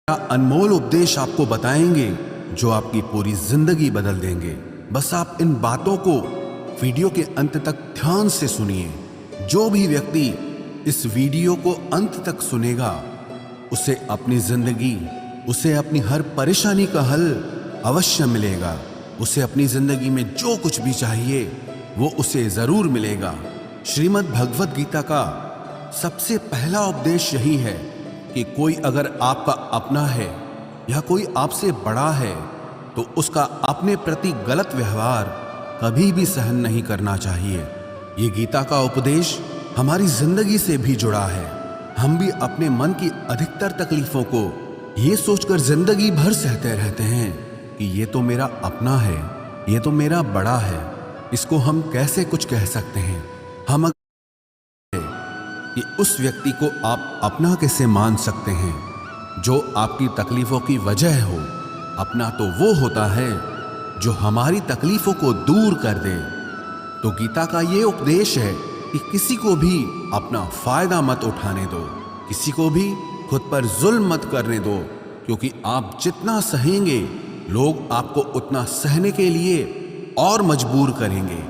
अनमोल उपदेश आपको बताएंगे जो आपकी पूरी जिंदगी बदल देंगे। बस आप इन बातों को वीडियो के अंत तक ध्यान से सुनिए। जो भी व्यक्ति इस वीडियो को अंत तक सुनेगा उसे अपनी जिंदगी, उसे अपनी हर परेशानी का हल अवश्य मिलेगा। उसे अपनी जिंदगी में जो कुछ भी चाहिए वो उसे जरूर मिलेगा। श्रीमद् भगवत गीता का सबसे पहला उपदेश यही है कि कोई अगर आपका अपना है या कोई आपसे बड़ा है तो उसका अपने प्रति गलत व्यवहार कभी भी सहन नहीं करना चाहिए। ये गीता का उपदेश हमारी जिंदगी से भी जुड़ा है। हम भी अपने मन की अधिकतर तकलीफों को ये सोचकर जिंदगी भर सहते रहते हैं कि ये तो मेरा अपना है, ये तो मेरा बड़ा है, इसको हम कैसे कुछ कह सकते हैं। हम कि उस व्यक्ति को आप अपना कैसे मान सकते हैं जो आपकी तकलीफों की वजह हो। अपना तो वो होता है जो हमारी तकलीफों को दूर कर दे। तो गीता का ये उपदेश है कि किसी को भी अपना फायदा मत उठाने दो, किसी को भी खुद पर जुल्म मत करने दो, क्योंकि आप जितना सहेंगे लोग आपको उतना सहने के लिए और मजबूर करेंगे।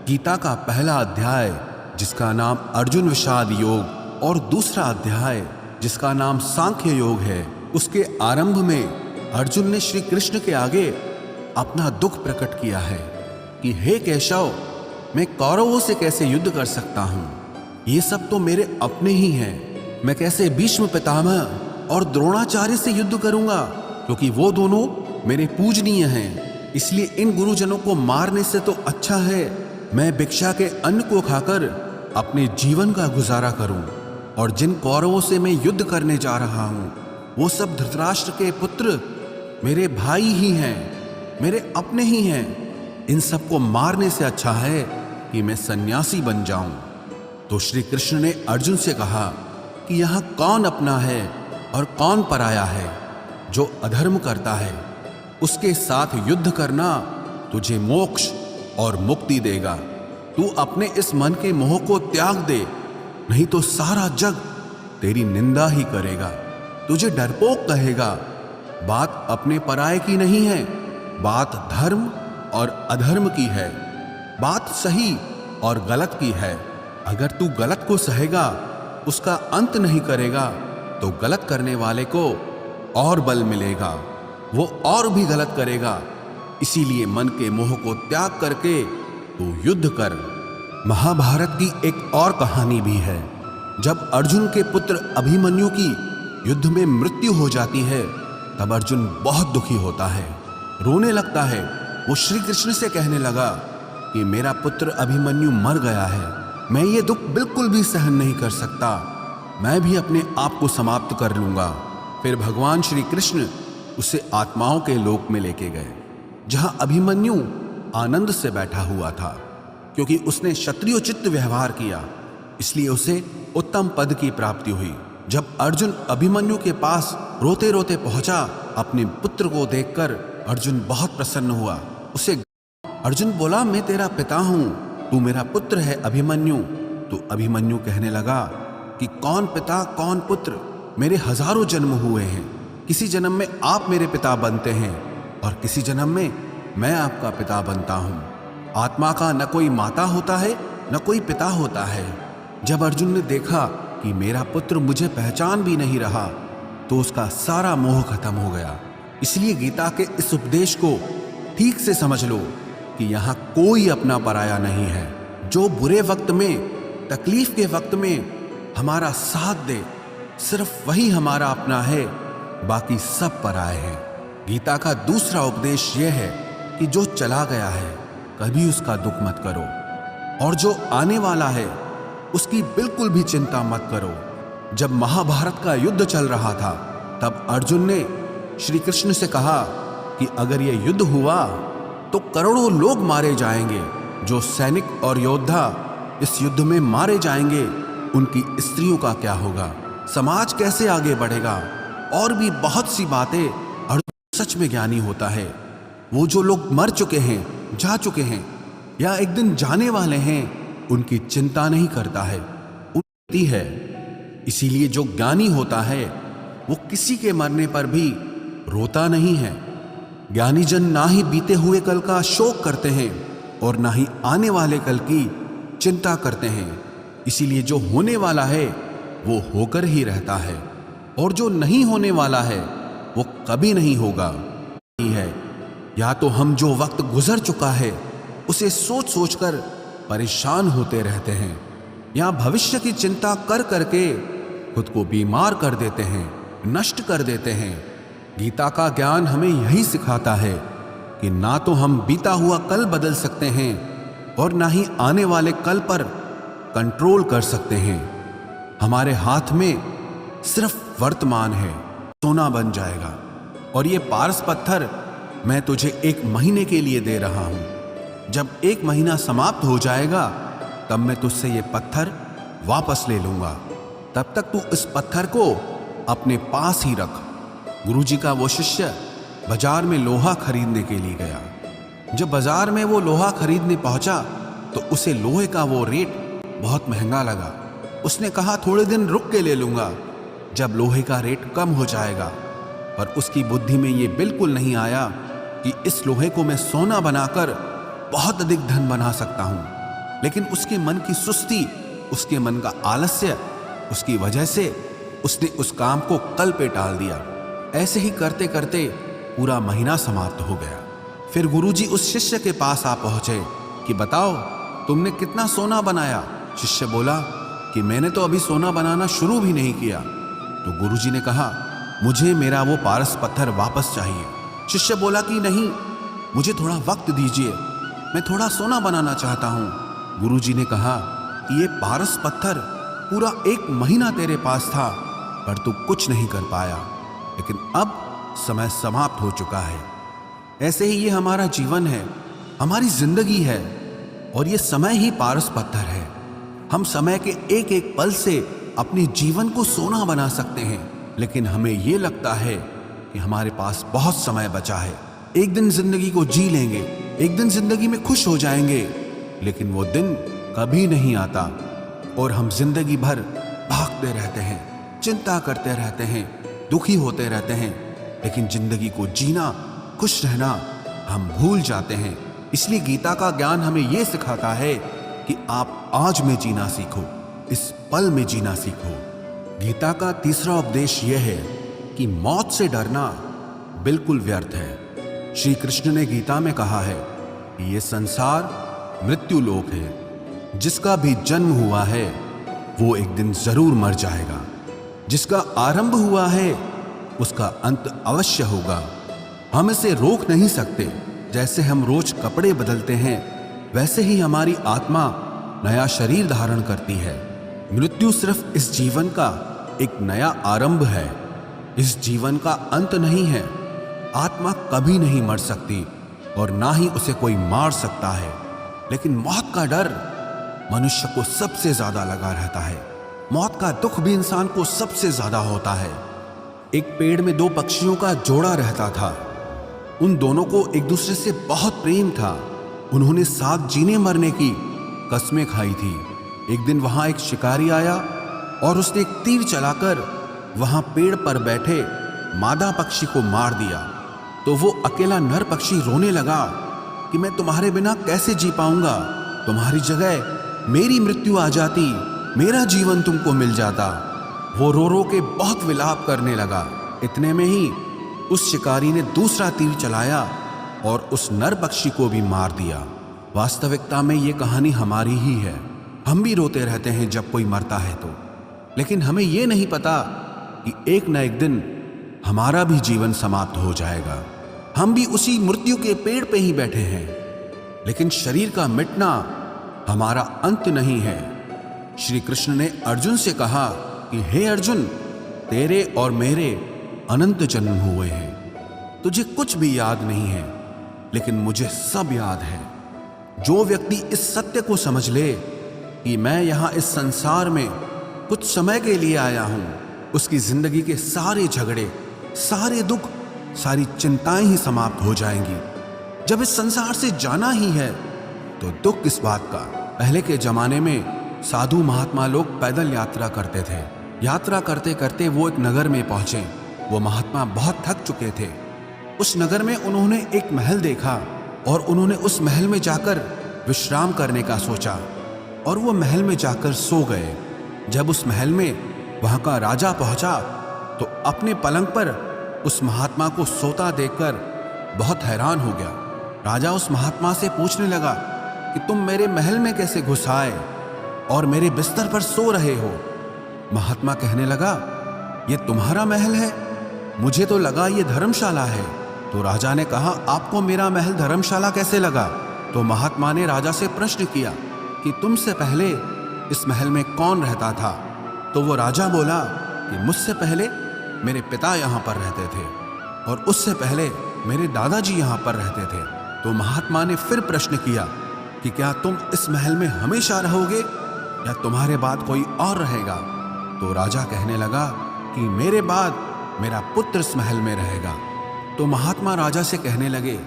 गीता का पहला अध्याय जिसका नाम अर्जुन विषाद योग और दूसरा अध्याय जिसका नाम सांख्य योग है, उसके आरंभ में अर्जुन ने श्री कृष्ण के आगे अपना दुख प्रकट किया है कि हे केशव, मैं कौरवों से कैसे युद्ध कर सकता हूं। ये सब तो मेरे अपने ही हैं। मैं कैसे भीष्म पितामह और द्रोणाचार्य से युद्ध करूंगा, क्योंकि वो दोनों मेरे पूजनीय हैं। इसलिए इन गुरुजनों को मारने से तो अच्छा है मैं भिक्षा के अन्न को खाकर अपने जीवन का गुजारा करूं। और जिन कौरवों से मैं युद्ध करने जा रहा हूं वो सब धृतराष्ट्र के पुत्र मेरे भाई ही हैं, मेरे अपने ही हैं। इन सबको मारने से अच्छा है कि मैं सन्यासी बन जाऊं। तो श्री कृष्ण ने अर्जुन से कहा कि यहां कौन अपना है और कौन पराया है। जो अधर्म करता है उसके साथ युद्ध करना तुझे मोक्ष और मुक्ति देगा। तू अपने इस मन के मोह को त्याग दे, नहीं तो सारा जग तेरी निंदा ही करेगा, तुझे डरपोक कहेगा। बात अपने पराये की नहीं है, बात धर्म और अधर्म की है, बात सही और गलत की है। अगर तू गलत को सहेगा, उसका अंत नहीं करेगा, तो गलत करने वाले को और बल मिलेगा, वो और भी गलत करेगा। इसीलिए मन के मोह को त्याग करके तू युद्ध कर। महाभारत की एक और कहानी भी है। जब अर्जुन के पुत्र अभिमन्यु की युद्ध में मृत्यु हो जाती है तब अर्जुन बहुत दुखी होता है, रोने लगता है। वो श्री कृष्ण से कहने लगा कि मेरा पुत्र अभिमन्यु मर गया है, मैं ये दुख बिल्कुल भी सहन नहीं कर सकता, मैं भी अपने आप को समाप्त कर लूंगा। फिर भगवान श्री कृष्ण उसे आत्माओं के लोक में लेके गए, जहां अभिमन्यु आनंद से बैठा हुआ था। क्योंकि उसने क्षत्रियोचित व्यवहार किया, इसलिए उसे उत्तम पद की प्राप्ति हुई। जब अर्जुन अभिमन्यु के पास रोते रोते पहुंचा, अपने पुत्र को देखकर अर्जुन बहुत प्रसन्न हुआ। उसे अर्जुन बोला, मैं तेरा पिता हूं, तू मेरा पुत्र है अभिमन्यु। तो अभिमन्यु कहने लगा कि कौन पिता कौन पुत्र, मेरे हजारों जन्म हुए हैं। किसी जन्म में आप मेरे पिता बनते हैं और किसी जन्म में मैं आपका पिता बनता हूं। आत्मा का न कोई माता होता है न कोई पिता होता है। जब अर्जुन ने देखा कि मेरा पुत्र मुझे पहचान भी नहीं रहा तो उसका सारा मोह खत्म हो गया। इसलिए गीता के इस उपदेश को ठीक से समझ लो कि यहाँ कोई अपना पराया नहीं है। जो बुरे वक्त में, तकलीफ के वक्त में हमारा साथ दे, सिर्फ वही हमारा अपना है, बाकी सब पराए हैं। गीता का दूसरा उपदेश यह है कि जो चला गया है कभी उसका दुख मत करो, और जो आने वाला है उसकी बिल्कुल भी चिंता मत करो। जब महाभारत का युद्ध चल रहा था तब अर्जुन ने श्री कृष्ण से कहा कि अगर यह युद्ध हुआ तो करोड़ों लोग मारे जाएंगे। जो सैनिक और योद्धा इस युद्ध में मारे जाएंगे उनकी स्त्रियों का क्या होगा, समाज कैसे आगे बढ़ेगा, और भी बहुत सी बातें। अर्जुन सच में ज्ञानी होता है। वो जो लोग मर चुके हैं, जा चुके हैं या एक दिन जाने वाले हैं, उनकी चिंता नहीं करता है, उनकी है। इसीलिए जो ज्ञानी होता है वो किसी के मरने पर भी रोता नहीं है। ज्ञानी जन ना ही बीते हुए कल का शोक करते हैं और ना ही आने वाले कल की चिंता करते हैं। इसीलिए जो होने वाला है वो होकर ही रहता है और जो नहीं होने वाला है वो कभी नहीं होगा। या तो हम जो वक्त गुजर चुका है उसे सोच सोचकर परेशान होते रहते हैं, या भविष्य की चिंता कर करके खुद को बीमार कर देते हैं, नष्ट कर देते हैं। गीता का ज्ञान हमें यही सिखाता है कि ना तो हम बीता हुआ कल बदल सकते हैं और ना ही आने वाले कल पर कंट्रोल कर सकते हैं। हमारे हाथ में सिर्फ वर्तमान है। सोना बन जाएगा और ये पारस पत्थर मैं तुझे 1 महीने के लिए दे रहा हूं। जब 1 महीना समाप्त हो जाएगा तब मैं तुझसे ये पत्थर वापस ले लूंगा। तब तक तू इस पत्थर को अपने पास ही रख। गुरुजी का वो शिष्य बाजार में लोहा खरीदने के लिए गया। जब बाजार में वो लोहा खरीदने पहुंचा तो उसे लोहे का वो रेट बहुत महंगा लगा। उसने कहा थोड़े दिन रुक के ले लूंगा जब लोहे का रेट कम हो जाएगा, पर उसकी बुद्धि में ये बिल्कुल नहीं आया कि इस लोहे को मैं सोना बनाकर बहुत अधिक धन बना सकता हूं। लेकिन उसके मन की सुस्ती, उसके मन का आलस्य, उसकी वजह से उसने उस काम को कल पे टाल दिया। ऐसे ही करते करते पूरा महीना समाप्त हो गया। फिर गुरुजी उस शिष्य के पास आ पहुंचे कि बताओ तुमने कितना सोना बनाया। शिष्य बोला कि मैंने तो अभी सोना बनाना शुरू भी नहीं किया। तो गुरुजी ने कहा मुझे मेरा वो पारस पत्थर वापस चाहिए। शिष्य बोला कि नहीं, मुझे थोड़ा वक्त दीजिए, मैं थोड़ा सोना बनाना चाहता हूं। गुरुजी ने कहा कि ये पारस पत्थर पूरा 1 महीना तेरे पास था पर तू कुछ नहीं कर पाया, लेकिन अब समय समाप्त हो चुका है। ऐसे ही ये हमारा जीवन है, हमारी जिंदगी है और ये समय ही पारस पत्थर है। हम समय के एक एक पल से अपने जीवन को सोना बना सकते हैं, लेकिन हमें ये लगता है कि हमारे पास बहुत समय बचा है। एक दिन जिंदगी को जी लेंगे, एक दिन जिंदगी में खुश हो जाएंगे, लेकिन वो दिन कभी नहीं आता और हम जिंदगी भर भागते रहते हैं, चिंता करते रहते हैं, दुखी होते रहते हैं, लेकिन जिंदगी को जीना, खुश रहना हम भूल जाते हैं। इसलिए गीता का ज्ञान हमें यह सिखाता है कि आप आज में जीना सीखो, इस पल में जीना सीखो। गीता का तीसरा उपदेश यह है कि मौत से डरना बिल्कुल व्यर्थ है। श्री कृष्ण ने गीता में कहा है कि यह संसार मृत्यु लोक है। जिसका भी जन्म हुआ है वो एक दिन जरूर मर जाएगा। जिसका आरंभ हुआ है उसका अंत अवश्य होगा। हम इसे रोक नहीं सकते। जैसे हम रोज कपड़े बदलते हैं वैसे ही हमारी आत्मा नया शरीर धारण करती है। मृत्यु सिर्फ इस जीवन का एक नया आरंभ है, इस जीवन का अंत नहीं है। आत्मा कभी नहीं मर सकती और ना ही उसे कोई मार सकता है, लेकिन मौत का डर मनुष्य को सबसे ज्यादा लगा रहता है। मौत का दुख भी इंसान को सबसे ज्यादा होता है। एक पेड़ में 2 पक्षियों का जोड़ा रहता था। उन दोनों को एक दूसरे से बहुत प्रेम था। उन्होंने साथ जीने मरने की कस्में खाई थी। एक दिन वहां एक शिकारी आया और उसने एक तीर चलाकर वहां पेड़ पर बैठे मादा पक्षी को मार दिया। तो वो अकेला नर पक्षी रोने लगा कि मैं तुम्हारे बिना कैसे जी पाऊंगा। तुम्हारी जगह मेरी मृत्यु आ जाती, मेरा जीवन तुमको मिल जाता। वो रो रो के बहुत विलाप करने लगा। इतने में ही उस शिकारी ने दूसरा तीर चलाया और उस नर पक्षी को भी मार दिया। वास्तविकता में ये कहानी हमारी ही है। हम भी रोते रहते हैं जब कोई मरता है तो, लेकिन हमें ये नहीं पता कि एक न एक दिन हमारा भी जीवन समाप्त हो जाएगा। हम भी उसी मृत्यु के पेड़ पे ही बैठे हैं, लेकिन शरीर का मिटना हमारा अंत नहीं है। श्री कृष्ण ने अर्जुन से कहा कि हे अर्जुन, तेरे और मेरे अनंत जन्म हुए हैं। तुझे कुछ भी याद नहीं है, लेकिन मुझे सब याद है। जो व्यक्ति इस सत्य को समझ ले कि मैं यहां इस संसार में कुछ समय के लिए आया हूं, उसकी जिंदगी के सारे झगड़े, सारे दुख, सारी चिंताएं ही समाप्त हो जाएंगी। जब इस संसार से जाना ही है तो दुख किस बात का। पहले के जमाने में साधु महात्मा लोग पैदल यात्रा करते थे। यात्रा करते करते वो एक नगर में पहुंचे। वो महात्मा बहुत थक चुके थे। उस नगर में उन्होंने एक महल देखा और उन्होंने उस महल में जाकर विश्राम करने का सोचा और वो महल में जाकर सो गए। जब उस महल में वहां का राजा पहुंचा तो अपने पलंग पर उस महात्मा को सोता देखकर बहुत हैरान हो गया। राजा उस महात्मा से पूछने लगा कि तुम मेरे महल में कैसे घुस आए और मेरे बिस्तर पर सो रहे हो? महात्मा कहने लगा, ये तुम्हारा महल है? मुझे तो लगा ये धर्मशाला है। तो राजा ने कहा, आपको मेरा महल धर्मशाला कैसे लगा? तो महात्मा ने राजा से प्रश्न किया कि तुमसे पहले इस महल में कौन रहता था? तो वो राजा बोला कि मुझसे पहले मेरे पिता यहाँ पर रहते थे और उससे पहले मेरे दादाजी यहाँ पर रहते थे। तो महात्मा ने फिर प्रश्न किया कि क्या तुम इस महल में हमेशा रहोगे या तुम्हारे बाद कोई और रहेगा? तो राजा कहने लगा कि मेरे बाद मेरा पुत्र इस महल में रहेगा। तो महात्मा राजा से कहने लगे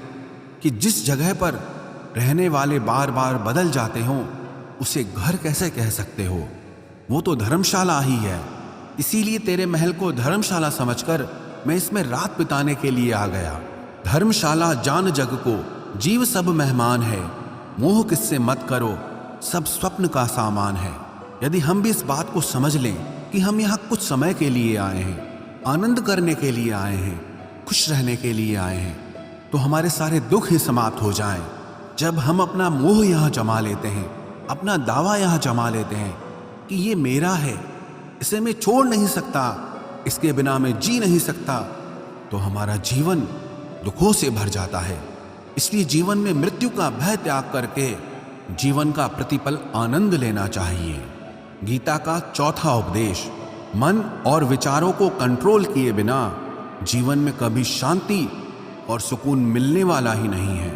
कि जिस जगह पर रहने वाले बार बार बदल जाते हों उसे घर कैसे कह सकते हो? वो तो धर्मशाला ही है। इसीलिए तेरे महल को धर्मशाला समझकर मैं इसमें रात बिताने के लिए आ गया। धर्मशाला जान जग को जीव सब मेहमान है, मोह किससे मत करो सब स्वप्न का सामान है। यदि हम भी इस बात को समझ लें कि हम यहाँ कुछ समय के लिए आए हैं, आनंद करने के लिए आए हैं, खुश रहने के लिए आए हैं, तो हमारे सारे दुख ही समाप्त हो जाएं। जब हम अपना मोह यहाँ जमा लेते हैं, अपना दावा यहाँ जमा लेते हैं कि ये मेरा है, इसे मैं छोड़ नहीं सकता, इसके बिना मैं जी नहीं सकता, तो हमारा जीवन दुखों से भर जाता है। इसलिए जीवन में मृत्यु का भय त्याग करके जीवन का प्रतिपल आनंद लेना चाहिए। गीता का चौथा उपदेश, मन और विचारों को कंट्रोल किए बिना जीवन में कभी शांति और सुकून मिलने वाला ही नहीं है।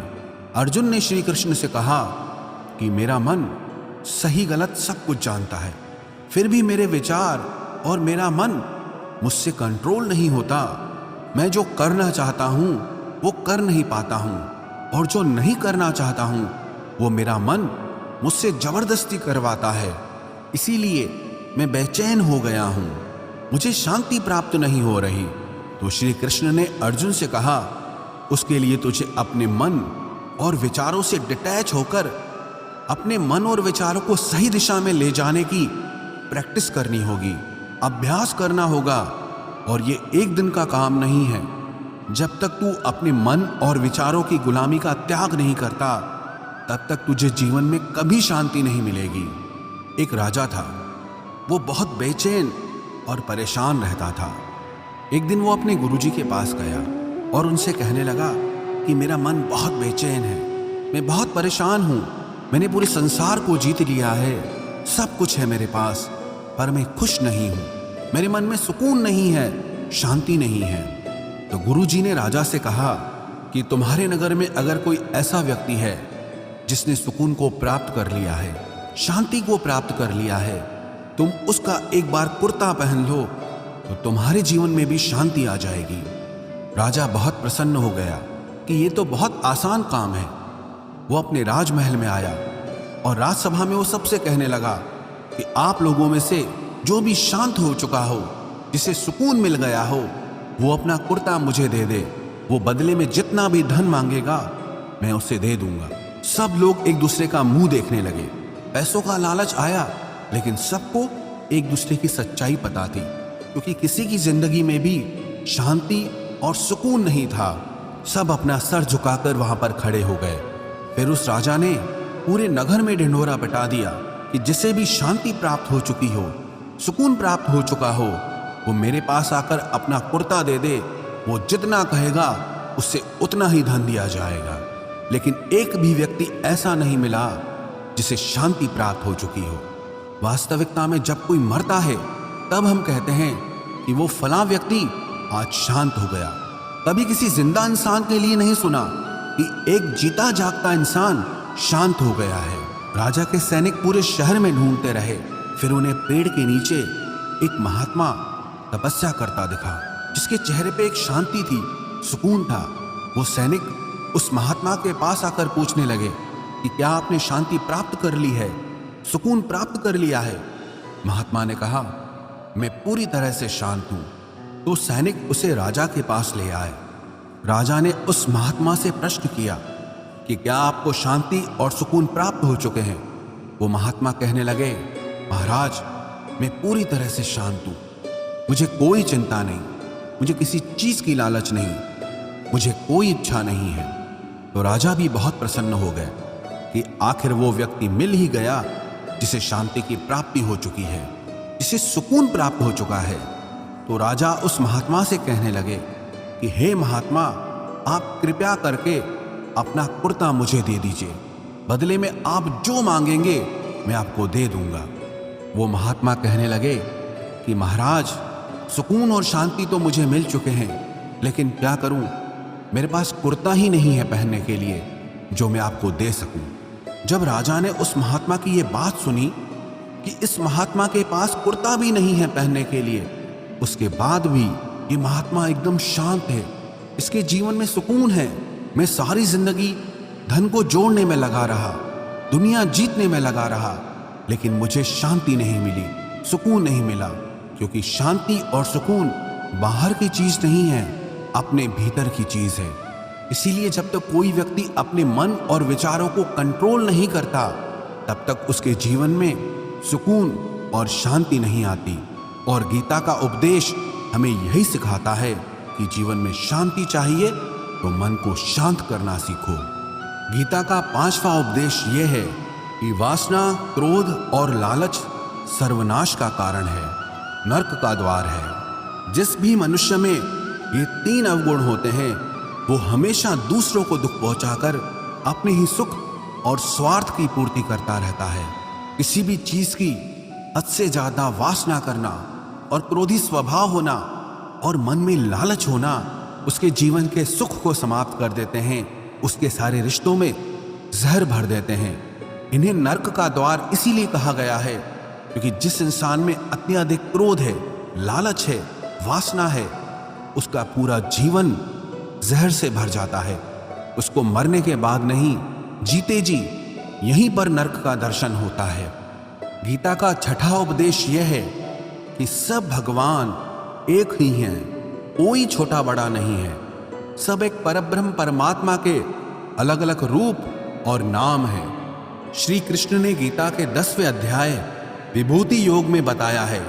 अर्जुन ने श्री कृष्ण से कहा कि मेरा मन सही गलत सब कुछ जानता है, फिर भी मेरे विचार और मेरा मन मुझसे कंट्रोल नहीं होता। मैं जो करना चाहता हूं वो कर नहीं पाता हूं और जो नहीं करना चाहता हूं वो मेरा मन मुझसे जबरदस्ती करवाता है। इसीलिए मैं बेचैन हो गया हूं, मुझे शांति प्राप्त नहीं हो रही। तो श्री कृष्ण ने अर्जुन से कहा, उसके लिए तुझे अपने मन और विचारों से डिटैच होकर अपने मन और विचारों को सही दिशा में ले जाने की प्रैक्टिस करनी होगी, अभ्यास करना होगा। और ये एक दिन का काम नहीं है। जब तक तू अपने मन और विचारों की गुलामी का त्याग नहीं करता तब तक तुझे जीवन में कभी शांति नहीं मिलेगी। एक राजा था, वो बहुत बेचैन और परेशान रहता था। एक दिन वो अपने गुरुजी के पास गया और उनसे कहने लगा कि मेरा मन बहुत बेचैन है, मैं बहुत परेशान हूँ, मैंने पूरे संसार को जीत लिया है, सब कुछ है मेरे पास, पर मैं खुश नहीं हूँ, मेरे मन में सुकून नहीं है, शांति नहीं है। तो गुरुजी ने राजा से कहा कि तुम्हारे नगर में अगर कोई ऐसा व्यक्ति है जिसने सुकून को प्राप्त कर लिया है, शांति को प्राप्त कर लिया है, तुम उसका एक बार कुर्ता पहन लो तो तुम्हारे जीवन में भी शांति आ जाएगी। राजा बहुत प्रसन्न हो गया कि ये तो बहुत आसान काम है। वो अपने राजमहल में आया और राजसभा में वो सबसे कहने लगा कि आप लोगों में से जो भी शांत हो चुका हो, जिसे सुकून मिल गया हो, वो अपना कुर्ता मुझे दे दे, वो बदले में जितना भी धन मांगेगा मैं उसे दे दूंगा। सब लोग एक दूसरे का मुंह देखने लगे। पैसों का लालच आया, लेकिन सबको एक दूसरे की सच्चाई पता थी, क्योंकि किसी की जिंदगी में भी शांति और सुकून नहीं था। सब अपना सर झुकाकर वहां पर खड़े हो गए। फिर उस राजा ने पूरे नगर में ढिंढोरा पिटा दिया कि जिसे भी शांति प्राप्त हो चुकी हो, सुकून प्राप्त हो चुका हो, वो मेरे पास आकर अपना कुर्ता दे दे, वो जितना कहेगा उससे उतना ही धन दिया जाएगा। लेकिन एक भी व्यक्ति ऐसा नहीं मिला जिसे शांति प्राप्त हो चुकी हो। वास्तविकता में जब कोई मरता है तब हम कहते हैं कि वो फलां व्यक्ति आज शांत हो गया। कभी किसी जिंदा इंसान के लिए नहीं सुना कि एक जीता जागता इंसान शांत हो गया है। राजा के सैनिक पूरे शहर में ढूंढते रहे, फिर उन्हें पेड़ के नीचे एक महात्मा तपस्या करता दिखा, जिसके चेहरे पे एक शांति थी, सुकून था। वो सैनिक उस महात्मा के पास आकर पूछने लगे कि क्या आपने शांति प्राप्त कर ली है, सुकून प्राप्त कर लिया है? महात्मा ने कहा, मैं पूरी तरह से शांत हूं, तो सैनिक उसे राजा के पास ले आए। राजा ने उस महात्मा से प्रश्न किया कि क्या आपको शांति और सुकून प्राप्त हो चुके हैं? वो महात्मा कहने लगे, महाराज, मैं पूरी तरह से शांत हूं, मुझे कोई चिंता नहीं, मुझे किसी चीज की लालच नहीं, मुझे कोई इच्छा नहीं है। तो राजा भी बहुत प्रसन्न हो गए कि आखिर वो व्यक्ति मिल ही गया जिसे शांति की प्राप्ति हो चुकी है, जिसे सुकून प्राप्त हो चुका है। तो राजा उस महात्मा से कहने लगे कि हे महात्मा, आप कृपया करके अपना कुर्ता मुझे दे दीजिए, बदले में आप जो मांगेंगे मैं आपको दे दूंगा। वो महात्मा कहने लगे कि महाराज, सुकून और शांति तो मुझे मिल चुके हैं, लेकिन क्या करूं, मेरे पास कुर्ता ही नहीं है पहनने के लिए जो मैं आपको दे सकूं। जब राजा ने उस महात्मा की ये बात सुनी कि इस महात्मा के पास कुर्ता भी नहीं है पहनने के लिए, उसके बाद भी ये महात्मा एकदम शांत है, इसके जीवन में सुकून है, मैं सारी जिंदगी धन को जोड़ने में लगा रहा, दुनिया जीतने में लगा रहा, लेकिन मुझे शांति नहीं मिली, सुकून नहीं मिला, क्योंकि शांति और सुकून बाहर की चीज नहीं है, अपने भीतर की चीज है। इसीलिए जब तक कोई व्यक्ति अपने मन और विचारों को कंट्रोल नहीं करता, तब तक उसके जीवन में सुकून और शांति नहीं आती। और गीता का उपदेश हमें यही सिखाता है कि जीवन में शांति चाहिए तो मन को शांत करना सीखो। गीता का 5वां उपदेश यह है कि वासना, क्रोध और लालच सर्वनाश का कारण है, नरक का द्वार है। जिस भी मनुष्य में ये 3 अवगुण होते हैं, वो हमेशा दूसरों को दुख पहुंचाकर अपने ही सुख और स्वार्थ की पूर्ति करता रहता है। किसी भी चीज की हद से ज्यादा वासना करना और क्रोधी स्वभाव होना और मन में लालच होना उसके जीवन के सुख को समाप्त कर देते हैं, उसके सारे रिश्तों में जहर भर देते हैं। इन्हें नरक का द्वार इसीलिए कहा गया है क्योंकि जिस इंसान में अत्यधिक क्रोध है, लालच है, वासना है, उसका पूरा जीवन जहर से भर जाता है। उसको मरने के बाद नहीं, जीते जी यहीं पर नरक का दर्शन होता है। गीता का 6वां उपदेश यह है कि सब भगवान एक ही हैं, कोई छोटा बड़ा नहीं है। सब एक परब्रह्म परमात्मा के अलग अलग रूप और नाम हैं। श्री कृष्ण ने गीता के 10वें अध्याय विभूति योग में बताया है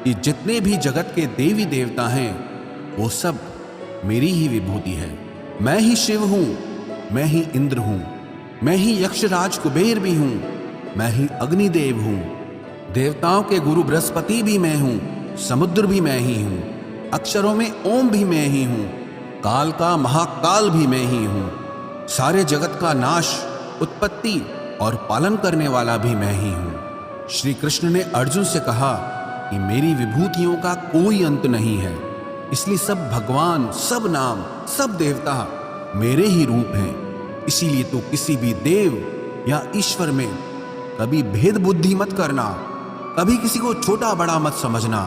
कि जितने भी जगत के देवी देवता हैं, वो सब मेरी ही विभूति है। मैं ही शिव हूं, मैं ही इंद्र हूं, मैं ही यक्षराज कुबेर भी हूं, मैं ही अग्निदेव हूं, देवताओं के गुरु बृहस्पति भी मैं हूं, समुद्र भी मैं ही हूं, अक्षरों में ओम भी मैं ही हूं, काल का महाकाल भी मैं ही हूं, सारे जगत का नाश, उत्पत्ति और पालन करने वाला भी मैं ही हूं। श्री कृष्ण ने अर्जुन से कहा कि मेरी विभूतियों का कोई अंत नहीं है, इसलिए सब भगवान, सब नाम, सब देवता मेरे ही रूप हैं। इसीलिए तो किसी भी देव या ईश्वर में कभी भेद बुद्धि मत करना, कभी किसी को छोटा बड़ा मत समझना।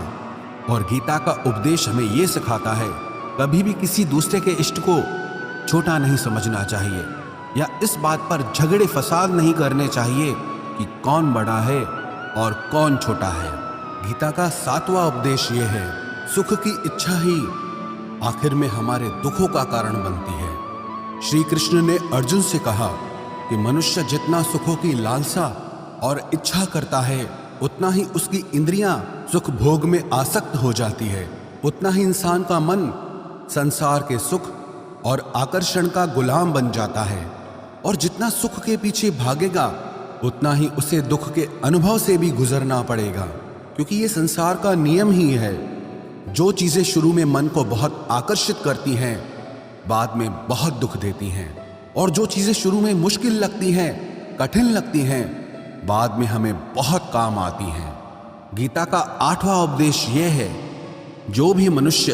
और गीता का उपदेश हमें यह सिखाता है, कभी भी किसी दूसरे के इष्ट को छोटा नहीं समझना चाहिए या इस बात पर झगड़े फसाद नहीं करने चाहिए कि कौन बड़ा है और कौन छोटा है। गीता का 7वां उपदेश यह है, सुख की इच्छा ही आखिर में हमारे दुखों का कारण बनती है। श्री कृष्ण ने अर्जुन से कहा कि मनुष्य जितना सुखों की लालसा और इच्छा करता है, उतना ही उसकी इंद्रियां सुख भोग में आसक्त हो जाती है, उतना ही इंसान का मन संसार के सुख और आकर्षण का गुलाम बन जाता है। और जितना सुख के पीछे भागेगा, उतना ही उसे दुख के अनुभव से भी गुजरना पड़ेगा, क्योंकि ये संसार का नियम ही है। जो चीजें शुरू में मन को बहुत आकर्षित करती हैं, बाद में बहुत दुख देती हैं, और जो चीजें शुरू में मुश्किल लगती हैं, कठिन लगती हैं, बाद में हमें बहुत काम आती हैं। गीता का 8वां उपदेश यह है, जो भी मनुष्य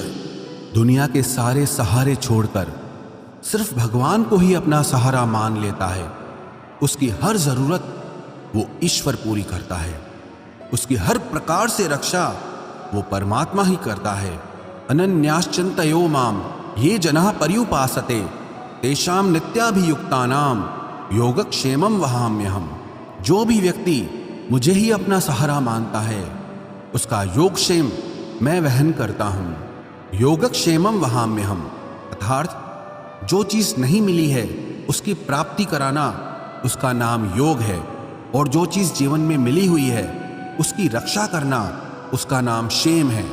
दुनिया के सारे सहारे छोड़कर सिर्फ भगवान को ही अपना सहारा मान लेता है, उसकी हर जरूरत वो ईश्वर पूरी करता है, उसकी हर प्रकार से रक्षा वो परमात्मा ही करता है। अनन्याश्चिन्तयो माम ये जनाः पर्युपासते तेषां नित्याभियुक्तानां योगक्षेमं वहाम्यहम्। जो भी व्यक्ति मुझे ही अपना सहारा मानता है, उसका योगक्षेम मैं वहन करता हूँ। योगक्षेमम वहाम्यहम, अर्थात जो चीज नहीं मिली है उसकी प्राप्ति कराना उसका नाम योग है, और जो चीज जीवन में मिली हुई है उसकी रक्षा करना उसका नाम क्षेम है।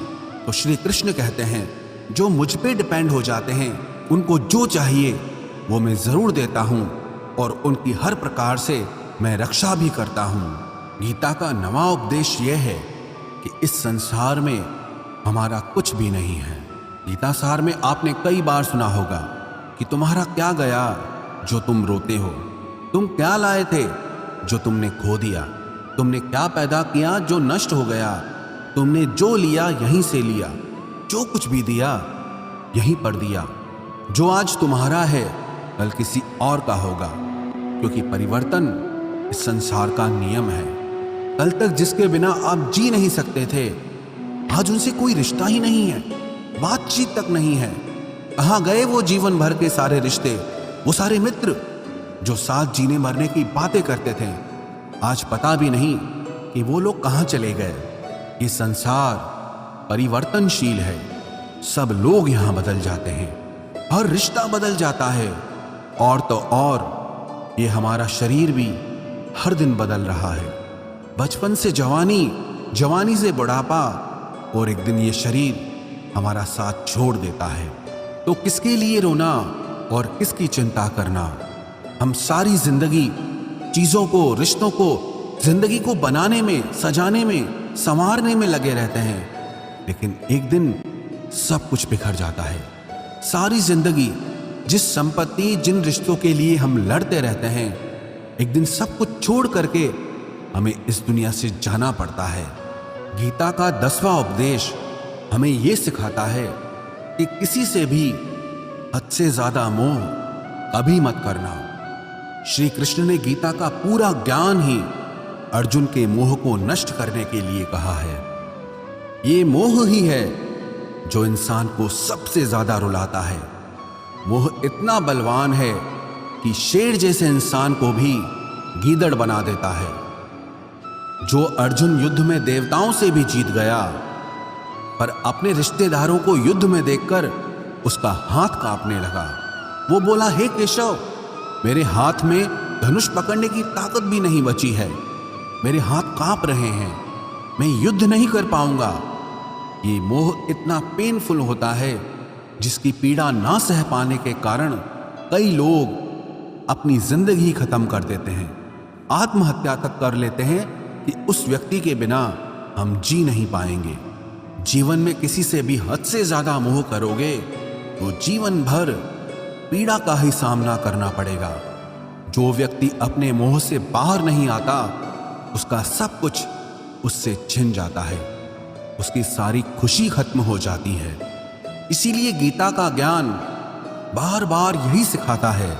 तो श्री कृष्ण कहते हैं जो मुझ पे डिपेंड हो जाते हैं उनको जो चाहिए वो मैं जरूर देता हूं, और उनकी हर प्रकार से मैं रक्षा भी करता हूं। गीता का नवा उपदेश यह है कि इस संसार में हमारा कुछ भी नहीं है। गीता सार में आपने कई बार सुना होगा कि तुम्हारा क्या गया जो तुम रोते हो, तुम क्या लाए थे जो तुमने खो दिया, तुमने क्या पैदा किया जो नष्ट हो गया, तुमने जो लिया यहीं से लिया, जो कुछ भी दिया यहीं पर दिया। जो आज तुम्हारा है कल किसी और का होगा, क्योंकि परिवर्तन इस संसार का नियम है। कल तक जिसके बिना आप जी नहीं सकते थे, आज उनसे कोई रिश्ता ही नहीं है, बातचीत तक नहीं है। कहाँ गए वो जीवन भर के सारे रिश्ते, वो सारे मित्र जो साथ जीने मरने की बातें करते थे? आज पता भी नहीं कि वो लोग कहाँ चले गए। ये संसार परिवर्तनशील है, सब लोग यहाँ बदल जाते हैं, हर रिश्ता बदल जाता है, और तो और ये हमारा शरीर भी हर दिन बदल रहा है। बचपन से जवानी, जवानी से बुढ़ापा, और एक दिन ये शरीर हमारा साथ छोड़ देता है। तो किसके लिए रोना और किसकी चिंता करना? हम सारी जिंदगी चीजों को, रिश्तों को, जिंदगी को बनाने में, सजाने में, संवारने में लगे रहते हैं, लेकिन एक दिन सब कुछ बिखर जाता है। सारी जिंदगी जिस संपत्ति, जिन रिश्तों के लिए हम लड़ते रहते हैं, एक दिन सब कुछ छोड़ करके हमें इस दुनिया से जाना पड़ता है। गीता का 10वां उपदेश हमें यह सिखाता है कि किसी से भी हद से ज्यादा मोह कभी मत करना। श्री कृष्ण ने गीता का पूरा ज्ञान ही अर्जुन के मोह को नष्ट करने के लिए कहा है। ये मोह ही है जो इंसान को सबसे ज्यादा रुलाता है। मोह इतना बलवान है कि शेर जैसे इंसान को भी गीदड़ बना देता है। जो अर्जुन युद्ध में देवताओं से भी जीत गया, पर अपने रिश्तेदारों को युद्ध में देखकर उसका हाथ कांपने लगा। वो बोला, हे केशव, मेरे हाथ में धनुष पकड़ने की ताकत भी नहीं बची है, मेरे हाथ कांप रहे हैं, मैं युद्ध नहीं कर पाऊंगा। ये मोह इतना पेनफुल होता है जिसकी पीड़ा ना सह पाने के कारण कई लोग अपनी जिंदगी खत्म कर देते हैं, आत्महत्या तक कर लेते हैं कि उस व्यक्ति के बिना हम जी नहीं पाएंगे। जीवन में किसी से भी हद से ज्यादा मोह करोगे तो जीवन भर पीड़ा का ही सामना करना पड़ेगा। जो व्यक्ति अपने मोह से बाहर नहीं आता, उसका सब कुछ उससे छिन जाता है, उसकी सारी खुशी खत्म हो जाती है। इसीलिए गीता का ज्ञान बार बार यही सिखाता है